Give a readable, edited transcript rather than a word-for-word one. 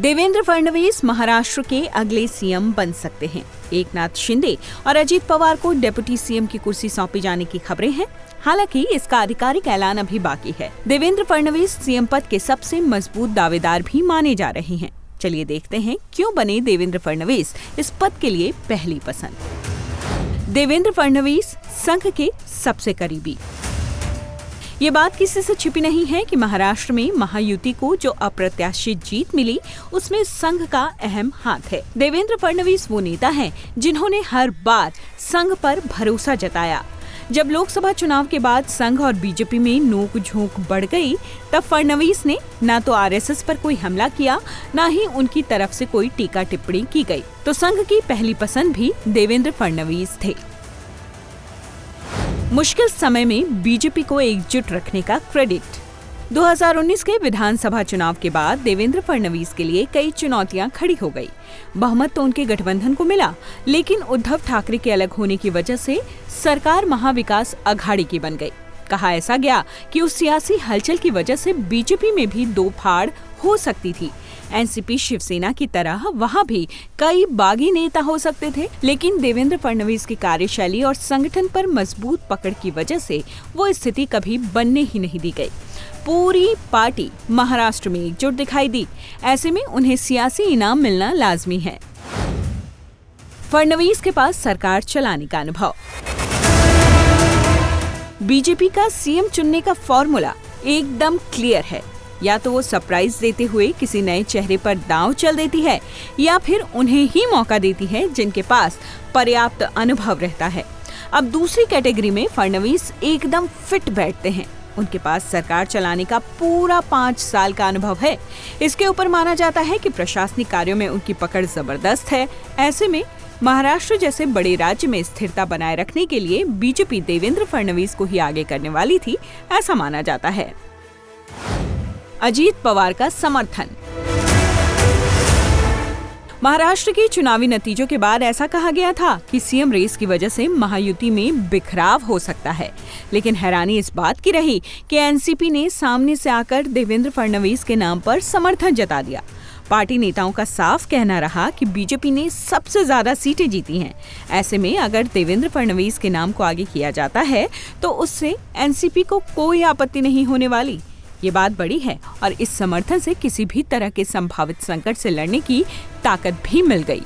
देवेंद्र फडणवीस महाराष्ट्र के अगले सीएम बन सकते हैं। एकनाथ शिंदे और अजीत पवार को डिप्टी सीएम की कुर्सी सौंपे जाने की खबरें हैं। हालांकि इसका आधिकारिक ऐलान अभी बाकी है। देवेंद्र फडणवीस सीएम पद के सबसे मजबूत दावेदार भी माने जा रहे हैं। चलिए देखते हैं क्यों बने देवेंद्र फडणवीस इस पद के लिए पहली पसंद। देवेंद्र फडणवीस संघ के सबसे करीबी। ये बात किसी से छिपी नहीं है कि महाराष्ट्र में महायुति को जो अप्रत्याशित जीत मिली उसमें संघ का अहम हाथ है। देवेंद्र फडणवीस वो नेता हैं जिन्होंने हर बार संघ पर भरोसा जताया। जब लोकसभा चुनाव के बाद संघ और बीजेपी में नोक झोंक बढ़ गई, तब फडणवीस ने न तो आरएसएस पर कोई हमला किया, न ही उनकी तरफ से कोई टीका टिप्पणी की गई। तो संघ की पहली पसंद भी देवेंद्र फडणवीस थे। मुश्किल समय में बीजेपी को एकजुट रखने का क्रेडिट। 2019 के विधानसभा चुनाव के बाद देवेंद्र फडणवीस के लिए कई चुनौतियां खड़ी हो गई। बहुमत तो उनके गठबंधन को मिला, लेकिन उद्धव ठाकरे के अलग होने की वजह से सरकार महाविकास अघाड़ी की बन गई। कहा ऐसा गया कि उस सियासी हलचल की वजह से बीजेपी में भी दो फाड़ हो सकती थी। एनसीपी शिवसेना की तरह वहां भी कई बागी नेता हो सकते थे, लेकिन देवेंद्र फडणवीस की कार्यशैली और संगठन पर मजबूत पकड़ की वजह से वो स्थिति कभी बनने ही नहीं दी गई। पूरी पार्टी महाराष्ट्र में एकजुट दिखाई दी। ऐसे में उन्हें सियासी इनाम मिलना लाजमी है। फडणवीस के पास सरकार चलाने का अनुभव। बीजेपी का सीएम चुनने का फॉर्मूला एकदम क्लियर है। या तो वो सरप्राइज देते हुए किसी नए चेहरे पर दांव चल देती है, या फिर उन्हें ही मौका देती है जिनके पास पर्याप्त अनुभव रहता है। अब दूसरी कैटेगरी में फडणवीस एकदम फिट बैठते हैं। उनके पास सरकार चलाने का पूरा 5 साल का अनुभव है। इसके ऊपर माना जाता है कि प्रशासनिक कार्यों में उनकी पकड़ जबरदस्त है। ऐसे में महाराष्ट्र जैसे बड़े राज्य में स्थिरता बनाए रखने के लिए बीजेपी देवेंद्र फडणवीस को ही आगे करने वाली थी, ऐसा माना जाता है। अजीत पवार का समर्थन। महाराष्ट्र के चुनावी नतीजों के बाद ऐसा कहा गया था कि सीएम रेस की वजह से महायुति में बिखराव हो सकता है, लेकिन हैरानी इस बात की रही कि एनसीपी ने सामने से आकर देवेंद्र फडणवीस के नाम पर समर्थन जता दिया। पार्टी नेताओं का साफ कहना रहा कि बीजेपी ने सबसे ज्यादा सीटें जीती हैं। ऐसे में अगर देवेंद्र फडणवीस के नाम को आगे किया जाता है तो उससे एनसीपी को कोई आपत्ति नहीं होने वाली। ये बात बड़ी है और इस समर्थन से किसी भी तरह के संभावित संकट से लड़ने की ताकत भी मिल गई।